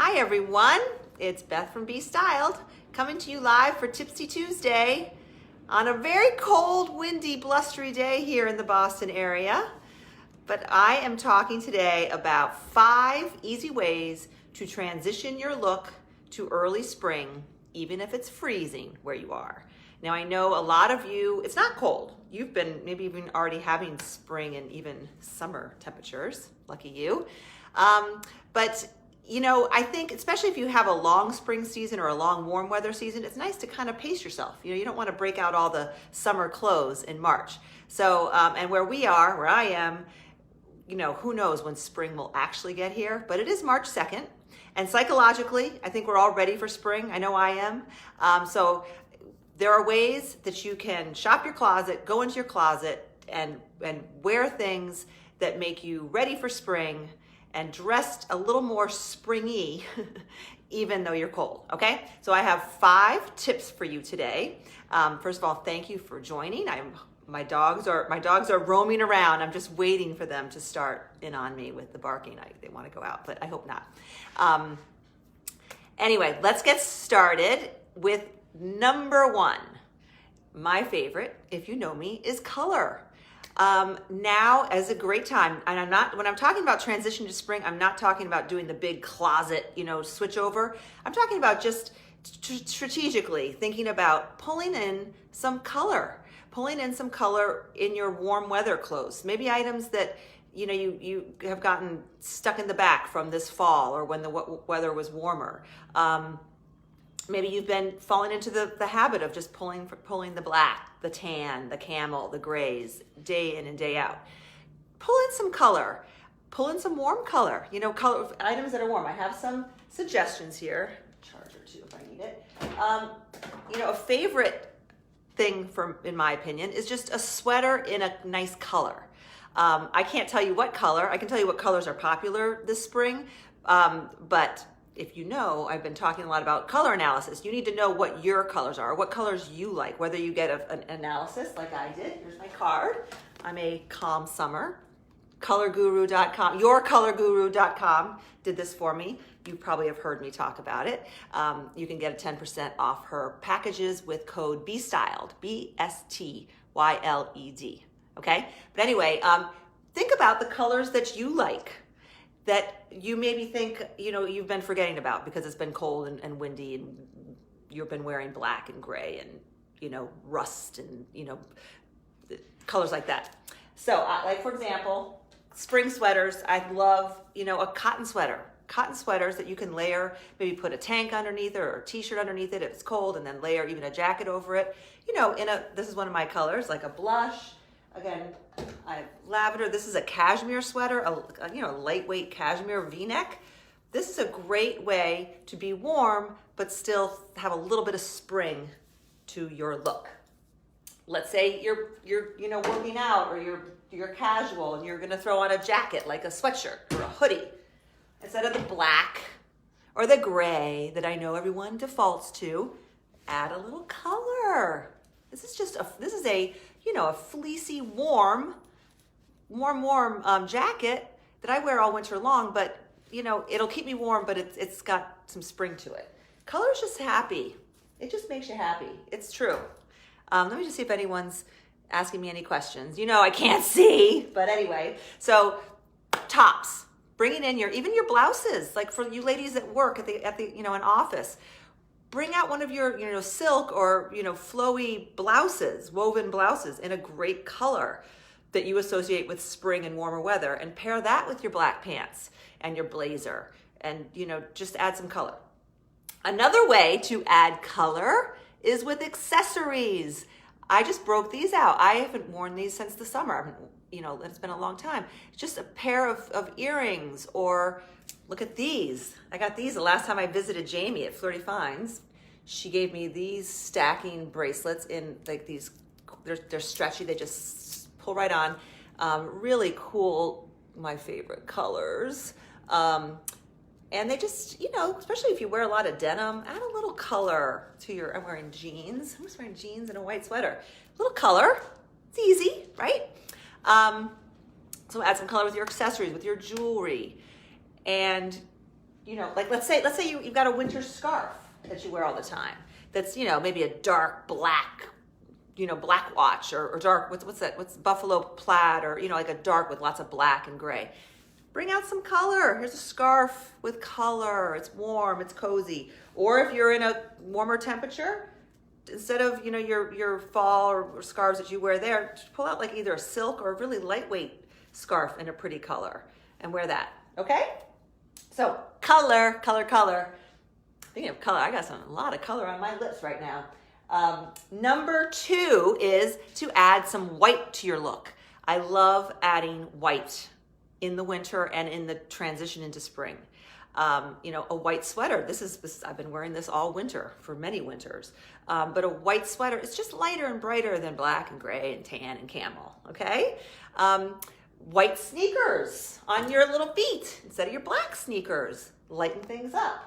Hi everyone, it's Beth from Be Styled coming to you live for Tipsy Tuesday on a very cold, windy, blustery day here in the Boston area. But I am talking today about 5 easy ways to transition your look to early spring, even if it's freezing where you are. Now I know a lot of you, it's not cold. You've been maybe even already having spring and even summer temperatures, lucky you. But you know, I think especially if you have a long spring season or a long warm weather season, it's nice to kind of pace yourself. You know, you don't want to break out all the summer clothes in March. So, and where I am, you know, who knows when spring will actually get here, but it is March 2nd. And psychologically, I think we're all ready for spring. I know I am. So there are ways that you can shop your closet, go into your closet and wear things that make you ready for spring and dressed a little more springy, even though you're cold, okay? So I have 5 tips for you today. First of all, thank you for joining. My dogs are roaming around. I'm just waiting for them to start in on me with the barking. They want to go out, but I hope not. Anyway, let's get started with number 1. My favorite, if you know me, is color. Now is a great time, and when I'm talking about transition to spring, I'm not talking about doing the big closet, switch over. I'm talking about just strategically thinking about pulling in some color in your warm weather clothes. Maybe items that, you have gotten stuck in the back from this fall or when the weather was warmer. Maybe you've been falling into the habit of just pulling the black, the tan, the camel, the grays, day in and day out. Pull in some color. Pull in some warm color. Color items that are warm. I have some suggestions here. Charger too, if I need it. A favorite thing in my opinion, is just a sweater in a nice color. I can't tell you what color. I can tell you what colors are popular this spring, but if you know, I've been talking a lot about color analysis. You need to know what your colors are, what colors you like, whether you get an analysis like I did. Here's my card. I'm a calm summer. Colorguru.com, yourcolorguru.com did this for me. You probably have heard me talk about it. You can get a 10% off her packages with code BESTYLED, BSTYLED, okay? But anyway, think about the colors that you like, that you maybe think, you've been forgetting about because it's been cold and windy and you've been wearing black and gray and, rust and, colors like that. So like for example, spring sweaters, I love, a cotton sweater. Cotton sweaters that you can layer, maybe put a tank underneath it or a t-shirt underneath it if it's cold, and then layer even a jacket over it. This is one of my colors, like a blush. Again, I have lavender. This is a cashmere sweater, a lightweight cashmere V-neck. This is a great way to be warm, but still have a little bit of spring to your look. Let's say you're working out or you're casual and you're gonna throw on a jacket like a sweatshirt or a hoodie. Instead of the black or the gray that I know everyone defaults to, add a little color. This is a fleecy warm jacket that I wear all winter long, but it'll keep me warm, but it's got some spring to it. Color is just happy. It just makes you happy. It's true. Let me just see if anyone's asking me any questions. I can't see, but anyway. So tops, bringing in even your blouses, like for you ladies at work at the an office. Bring out one of your silk or flowy blouses, woven blouses in a great color that you associate with spring and warmer weather, and pair that with your black pants and your blazer, and just add some color. Another way to add color is with accessories. I just broke these out. I haven't worn these since the summer. It's been a long time. Just a pair of earrings, or look at these. I got these the last time I visited Jamie at Flirty Finds. She gave me these stacking bracelets in like these, they're stretchy, they just pull right on. Really cool, my favorite colors. And they just, especially if you wear a lot of denim, add a little color to I'm wearing jeans. I'm just wearing jeans and a white sweater. A little color, it's easy, right? So add some color with your accessories, with your jewelry. And like let's say you've got a winter scarf that you wear all the time. That's, maybe a dark black, black watch or dark, what's that? What's buffalo plaid or, like a dark with lots of black and gray. Bring out some color. Here's a scarf with color. It's warm, it's cozy. Or if you're in a warmer temperature, instead of, your fall or scarves that you wear there, just pull out like either a silk or a really lightweight scarf in a pretty color and wear that, okay? So color. Speaking of color, I got a lot of color on my lips right now. Number 2 is to add some white to your look. I love adding white in the winter and in the transition into spring. A white sweater. I've been wearing this all winter for many winters. But a white sweater, it's just lighter and brighter than black and gray and tan and camel, okay? White sneakers on your little feet instead of your black sneakers. Lighten things up.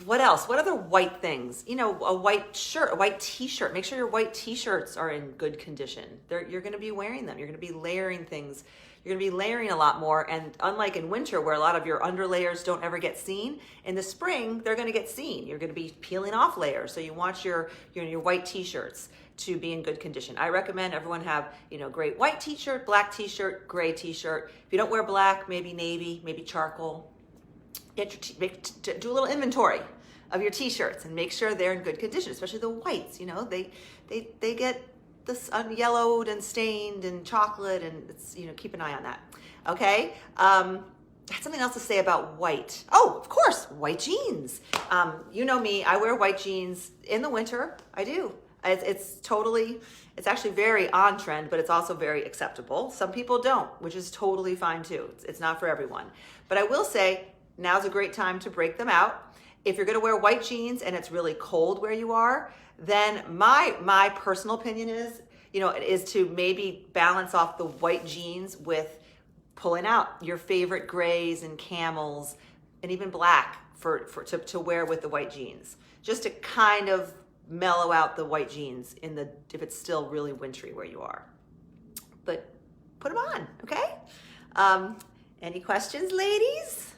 What else? What other white things? A white shirt, a white t-shirt. Make sure your white t-shirts are in good condition. You're going to be wearing them. You're going to be layering things. You're going to be layering a lot more. And unlike in winter where a lot of your underlayers don't ever get seen, in the spring, they're going to get seen. You're going to be peeling off layers. So you want your white t-shirts to be in good condition. I recommend everyone have, great white t-shirt, black t-shirt, gray t-shirt. If you don't wear black, maybe navy, maybe charcoal. Do a little inventory of your t-shirts and make sure they're in good condition, especially the whites. They get this yellowed and stained and chocolate, and it's, keep an eye on that. Okay. I had something else to say about white. Oh, of course, white jeans. You know me, I wear white jeans in the winter. I do. It's actually very on trend, but it's also very acceptable. Some people don't, which is totally fine too. It's not for everyone. But I will say, now's a great time to break them out. If you're gonna wear white jeans and it's really cold where you are, then my personal opinion is to maybe balance off the white jeans with pulling out your favorite grays and camels and even black to wear with the white jeans, just to kind of mellow out the white jeans if it's still really wintry where you are. But put them on, okay? Any questions, ladies?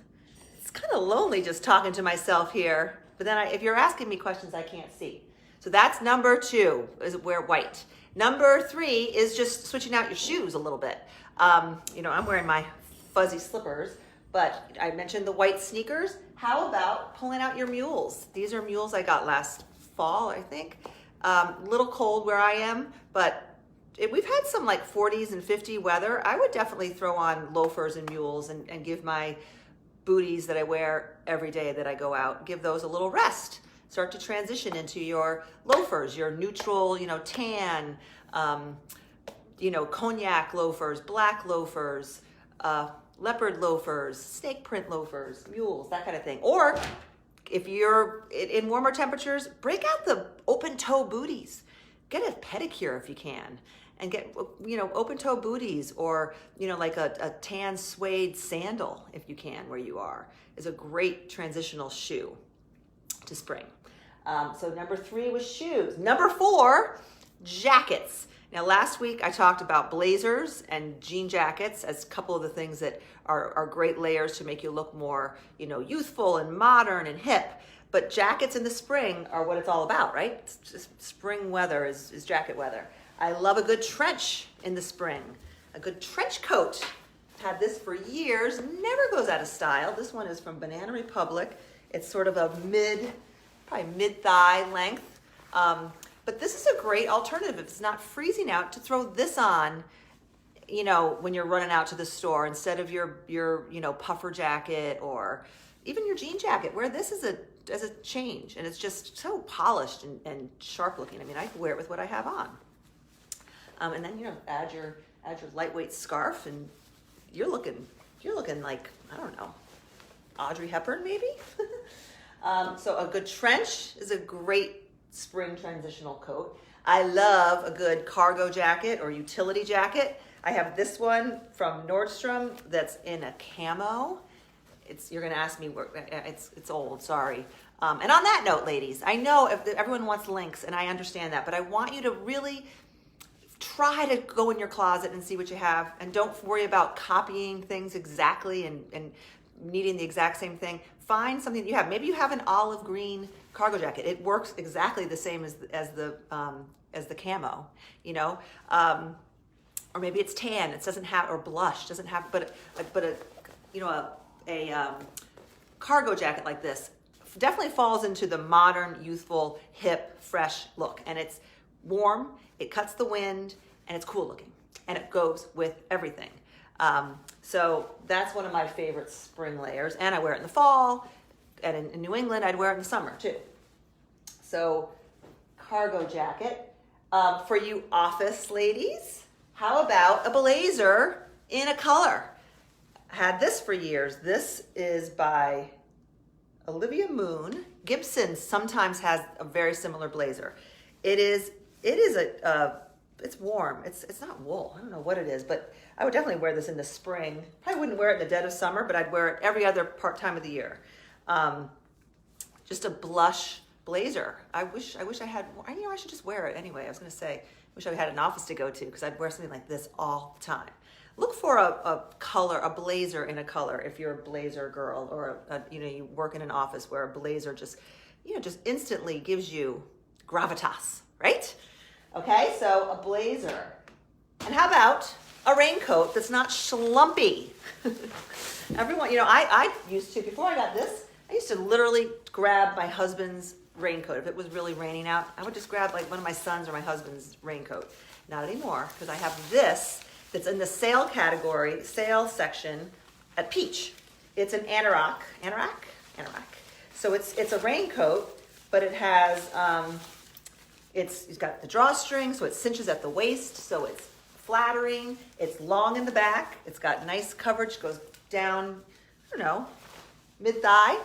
It's kind of lonely just talking to myself here, but then if you're asking me questions, I can't see. So that's number 2, is wear white. Number 3 is just switching out your shoes a little bit. I'm wearing my fuzzy slippers, but I mentioned the white sneakers. How about pulling out your mules? These are mules I got last fall, I think. Little cold where I am, but we've had some like 40s and 50 weather. I would definitely throw on loafers and mules and give my booties that I wear every day that I go out, give those a little rest. Start to transition into your loafers, your neutral, tan, cognac loafers, black loafers, leopard loafers, snake print loafers, mules, that kind of thing. Or if you're in warmer temperatures, break out the open toe booties. Get a pedicure if you can. And get, open toe booties or, like a tan suede sandal, if you can, where you are, is a great transitional shoe to spring. So number 3 was shoes. Number 4, jackets. Now, last week I talked about blazers and jean jackets as a couple of the things that are great layers to make you look more, youthful and modern and hip. But jackets in the spring are what it's all about, right? It's just spring weather is jacket weather. I love a good trench in the spring, a good trench coat. I've had this for years, never goes out of style. This one is from Banana Republic. It's sort of a probably mid-thigh length. But this is a great alternative if it's not freezing out to throw this on, when you're running out to the store instead of your puffer jacket or even your jean jacket. Wear this as a change, and it's just so polished and sharp looking. I mean, I can wear it with what I have on. And then add your lightweight scarf, and you're looking like, I don't know, Audrey Hepburn maybe. So a good trench is a great spring transitional coat. I love a good cargo jacket or utility jacket. I have this one from Nordstrom that's in a camo. You're gonna ask me where it's old. Sorry. And on that note, ladies, I know everyone wants links, and I understand that, but I want you to really try to go in your closet and see what you have, and don't worry about copying things exactly and needing the exact same thing, find something that you have. Maybe you have an olive green cargo jacket. It works exactly the same as the camo, you know. Or maybe it's tan. It doesn't have, or blush doesn't have, but a cargo jacket like this definitely falls into the modern, youthful, hip, fresh look. And it's warm, it cuts the wind, and it's cool looking. And it goes with everything. So that's one of my favorite spring layers. And I wear it in the fall. And in New England, I'd wear it in the summer too. So cargo jacket. For you office ladies, how about a blazer in a color? Had this for years. This is by Olivia Moon. Gibson sometimes has a very similar blazer. It's warm. It's not wool. I don't know what it is, but I would definitely wear this in the spring. Probably wouldn't wear it in the dead of summer, but I'd wear it every other time of the year. Just a blush blazer. I wish I had more. I should just wear it anyway. I was going to say, wish I had an office to go to because I'd wear something like this all the time. Look for a color, a blazer in a color if you're a blazer girl, or you work in an office where a blazer just instantly gives you gravitas, right? Okay, so a blazer. And how about a raincoat that's not schlumpy? Everyone, I used to, before I got this, I used to literally grab my husband's raincoat. If it was really raining out, I would just grab like one of my son's or my husband's raincoat. Not anymore, because I have this that's in the sale category, sale section at Peach. It's an anorak. So it's a raincoat, but it has, it's got the drawstring, so it cinches at the waist, so it's flattering. It's long in the back. It's got nice coverage, goes down, mid-thigh.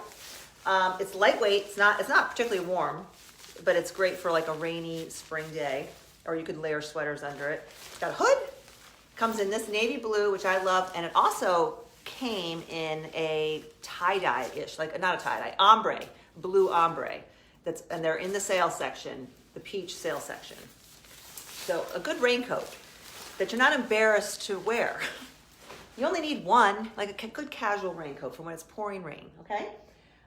It's lightweight. It's not particularly warm, but it's great for like a rainy spring day, or you could layer sweaters under it. It's got a hood. Comes in this navy blue, which I love, and it also came in a tie-dye-ish, not a tie-dye, ombre, blue ombre. And they're in the sale section, the Peach sale section. So a good raincoat that you're not embarrassed to wear. You only need one, like a good casual raincoat for when it's pouring rain, okay?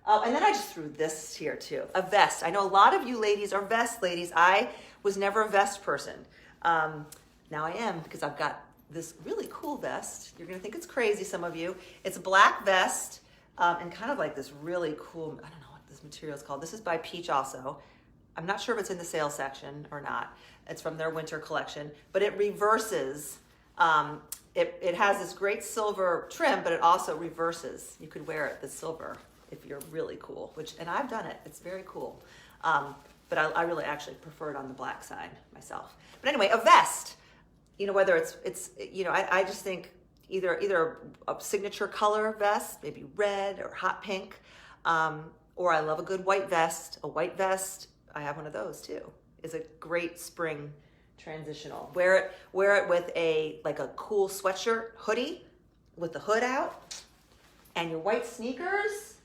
And then I just threw this here too, a vest. I know a lot of you ladies are vest ladies. I was never a vest person. Now I am, because I've got this really cool vest. You're gonna think it's crazy, some of you. It's a black vest and kind of like this really cool, I don't know what this material is called. This is by Peach also. I'm not sure if it's in the sale section or not. It's from their winter collection, but it reverses. It has this great silver trim, but it also reverses. You could wear it the silver if you're really cool, and I've done it. It's very cool. But I really actually prefer it on the black side myself. But anyway, a vest. Whether I just think either a signature color vest, maybe red or hot pink, or I love a good white vest. A white vest, I have one of those too. Is a great spring transitional. Wear it with a cool sweatshirt, hoodie, with the hood out, and your white sneakers,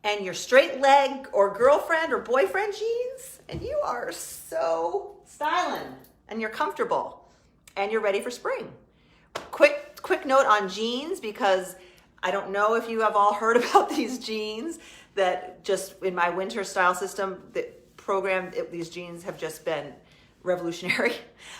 and your straight leg or girlfriend or boyfriend jeans, and you are so styling, and you're comfortable. And you're ready for spring. Quick note on jeans, because I don't know if you have all heard about these jeans that just in my winter style system, these jeans have just been revolutionary.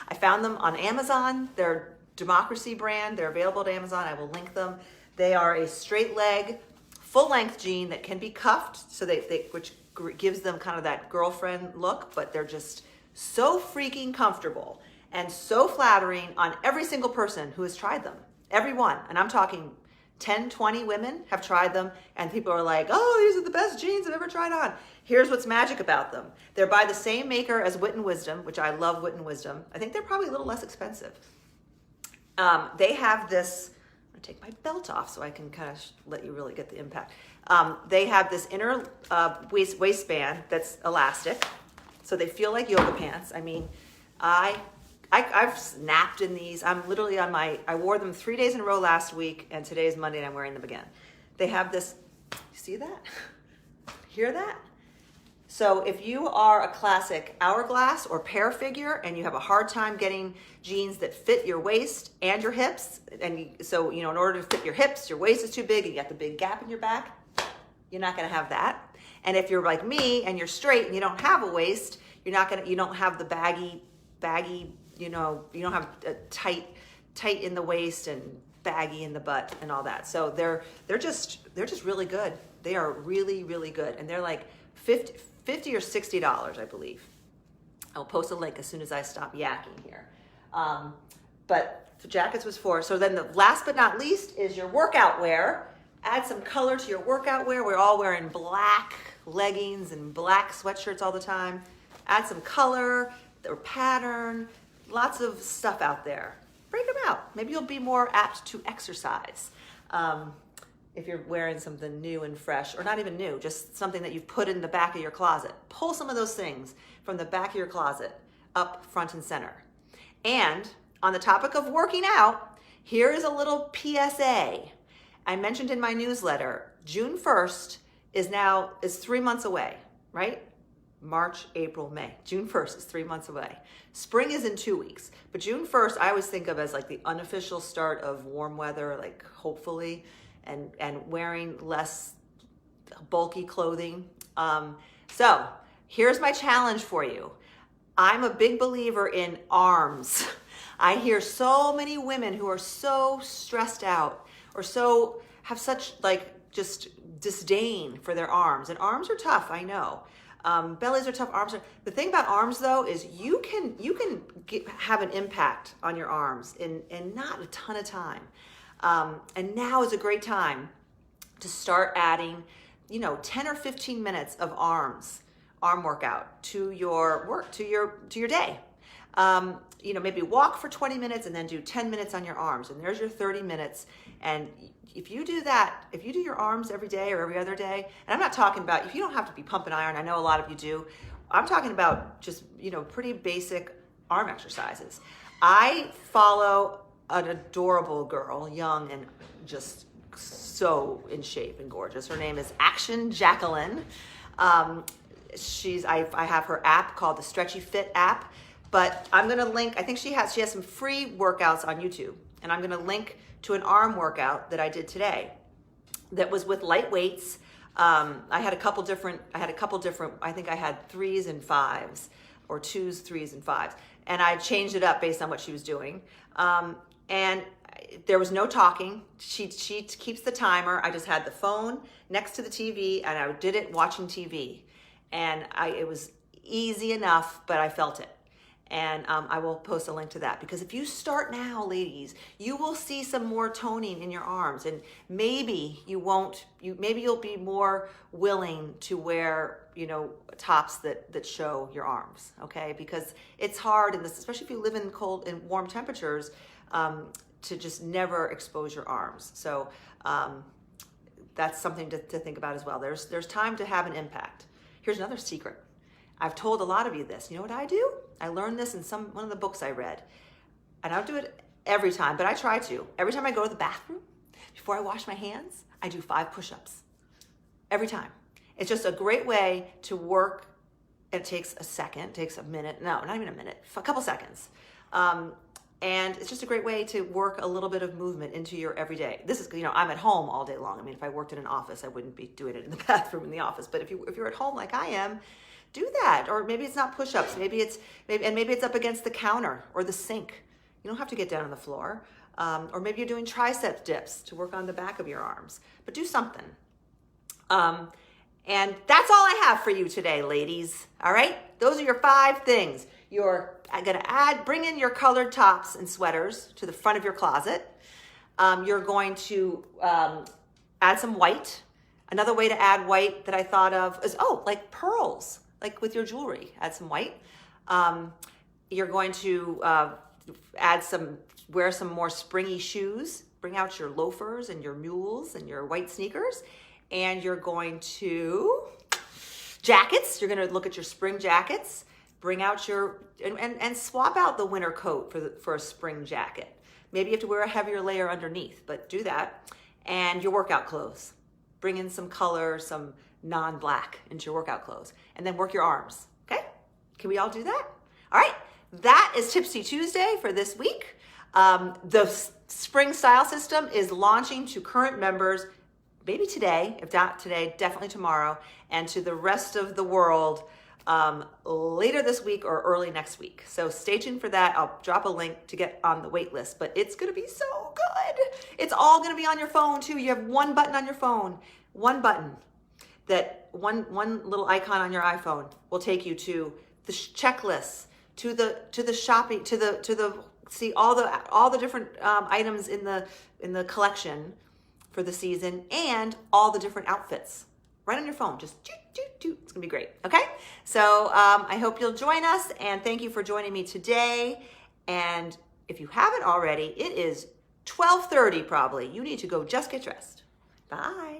I found them on Amazon. They're Democracy brand. They're available at Amazon. I will link them. They are a straight leg, full length jean that can be cuffed, so which gives them kind of that girlfriend look, but they're just so freaking comfortable and so flattering on every single person who has tried them. Everyone. And I'm talking 10, 20 women have tried them, and people are like, oh, these are the best jeans I've ever tried on. Here's what's magic about them. They're by the same maker as Wit and Wisdom, which I love Wit and Wisdom. I think they're probably a little less expensive. They have this, I'm gonna take my belt off so I can kind of let you really get the impact. They have this inner waistband that's elastic, so they feel like yoga pants. I mean, I've snapped in these. I'm literally I wore them 3 days in a row last week, and today is Monday and I'm wearing them again. They have this, you see that? Hear that? So if you are a classic hourglass or pear figure and you have a hard time getting jeans that fit your waist and your hips, so in order to fit your hips, your waist is too big and you got the big gap in your back, you're not going to have that. And if you're like me and you're straight and you don't have a waist, you don't have the baggy, you don't have a tight in the waist and baggy in the butt and all that. So they're just really good. They are really, really good. And they're like $50 or $60, I believe. I'll post a link as soon as I stop yakking here. But the jackets was for. So then the last but not least is your workout wear. Add some color to your workout wear. We're all wearing black leggings and black sweatshirts all the time. Add some color or pattern. Lots of stuff out there. Break them out. Maybe you'll be more apt to exercise. If you're wearing something new and fresh, or not even new, just something that you've put in the back of your closet. Pull some of those things from the back of your closet up front and center. And on the topic of working out, here is a little PSA. I mentioned in my newsletter, June 1st is 3 months away, right? March, April, May. June 1st is 3 months away. Spring is in 2 weeks. But June 1st, I always think of as like the unofficial start of warm weather, like hopefully, and wearing less bulky clothing. So here's my challenge for you. I'm a big believer in arms. I hear so many women who are so stressed out or have such just disdain for their arms. And arms are tough, I know. Bellies are tough, arms are. The thing about arms though is you can have an impact on your arms in not a ton of time. And now is a great time to start adding, 10 or 15 minutes of arm workout to your work, to your day. Maybe walk for 20 minutes and then do 10 minutes on your arms. And there's your 30 minutes. And if you do that, if you do your arms every day or every other day, and I'm not talking about, if you don't have to be pumping iron, I know a lot of you do. I'm talking about just, pretty basic arm exercises. I follow an adorable girl, young and just so in shape and gorgeous. Her name is Action Jacqueline. I have her app called the Stretchy Fit app, but I'm going to link, I think she has some free workouts on YouTube, and I'm going to link to an arm workout that I did today that was with light weights. I had a couple different, I think I had 3s and 5s or 2s, 3s and 5s. And I changed it up based on what she was doing. And there was no talking. She keeps the timer. I just had the phone next to the TV and I did it watching TV. And it was easy enough, but I felt it. And I will post a link to that, because if you start now, ladies, you will see some more toning in your arms, and maybe you'll be more willing to wear, tops that show your arms, okay? Because it's hard in this, especially if you live in cold and warm temperatures, to just never expose your arms. So that's something to think about as well. There's time to have an impact. Here's another secret. I've told a lot of you this. You know what I do? I learned this in one of the books I read. And I don't do it every time, but I try to. Every time I go to the bathroom, before I wash my hands, I do 5 push-ups. Every time. It's just a great way to work. It takes a second, it takes a minute. No, not even a minute, a couple seconds. And it's just a great way to work a little bit of movement into your everyday. This is, I'm at home all day long. I mean, if I worked in an office, I wouldn't be doing it in the bathroom in the office. But if you're at home like I am, do that. Or maybe it's not push-ups. Maybe it's up against the counter or the sink. You don't have to get down on the floor. Or maybe you're doing tricep dips to work on the back of your arms. But do something. And that's all I have for you today, ladies. All right? Those are your 5 things. You're going to bring in your colored tops and sweaters to the front of your closet. You're going to add some white. Another way to add white that I thought of is, like pearls, like with your jewelry. Add some white. You're going to wear some more springy shoes. Bring out your loafers and your mules and your white sneakers. And you're going to jackets. You're going to look at your spring jackets. Bring out and swap out the winter coat for a spring jacket. Maybe you have to wear a heavier layer underneath, but do that. And your workout clothes. bring in some color, some non-black into your workout clothes, and then work your arms, okay? Can we all do that? All right, that is Tipsy Tuesday for this week. The spring style system is launching to current members maybe today, if not today, definitely tomorrow, and to the rest of the world later this week or early next week. So stay tuned for that. I'll drop a link to get on the wait list, but it's gonna be so good. It's all gonna be on your phone too. You have one button on your phone, one button, that one little icon on your iPhone will take you to the checklists, to the shopping, to the see all the different items in the collection for the season, and all the different outfits right on your phone. Just it's gonna be great. Okay, so I hope you'll join us, and thank you for joining me today. And if you haven't already, it is 12:30 probably. You need to go just get dressed. Bye.